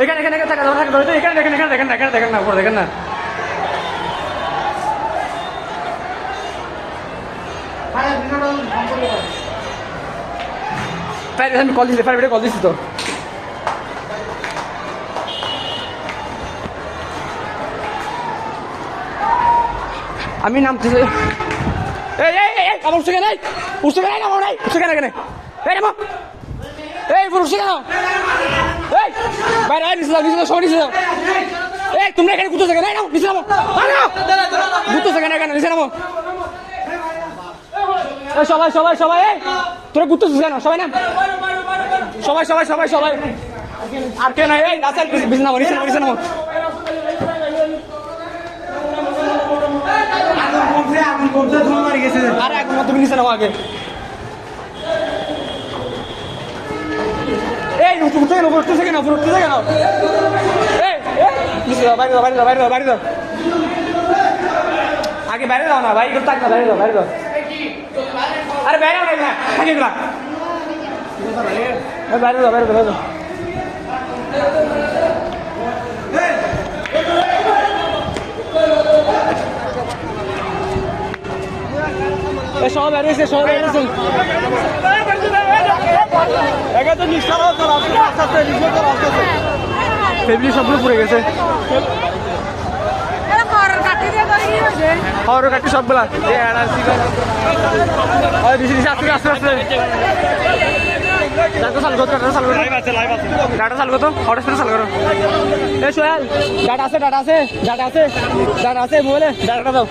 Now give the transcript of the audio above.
এখানে এখানে এখানে এখানে দেখেন এখানে দেখেন না, এখানে দেখেন না, উপরে দেখেন না। আমি কল দিচ্ছি, ফায়ার কল দিচ্ছি তো। আমি নামতেছি। এই এই এই আমার উঠছে কেন? উঠছে কেন? নামো নাই, উঠছে কেন? এখানে এই নামো, এই উঠছে কেন? এই বাইরে নিচে যাও, নিচে যাও, সবাই নিচে যাও। এই তোমরা এখানে ঘুরতেছে কেন? নামো, নিচে নামো, ঘুরতেছে কেন? এখানে নিচে নামো। এই সবাই সবাই সবাই, এই তোরা ঘুরতেছিস কেন? সবাই নাম, সবাই সবাই সবাই সবাই। আর কেন? এই রাস্তায় নিচে নামো, নিচে নামো, নিচে নামো। আরে এখন তুমি নিচে নামো আগে। এই উঠতে কেন? উঠতেছে কেন? উঠতেছে কেন? এই নিচে যাও, বাইরে যাও, বাইরে যাও, বাইরে যাও, বাইরে যাও। আগে বাইরে যাও না ভাই, একটু তাক না, বাইরে যাও, বাইরে যাও। আরে বাইরে যাও না, থাকে এগুলা। বাইরে যাও, বাইরে যাও, বাইরে যাও। সব বেরিয়েছে, সব বেরিয়েছে। ফেব্রিক সবগুলো পুড়ে গেছে, খড় কাটি সবগুলা। আস্তে আস্তে আস্তে ডাটা চালু করো, ডাটা চালু করো, হটস্পট চালু করো। এই সোহেল, ডাটা আছে, ডাটা আছে, ডাটা আছে, ডাটা আছে মোবাইলে, ডাটাটা দাও।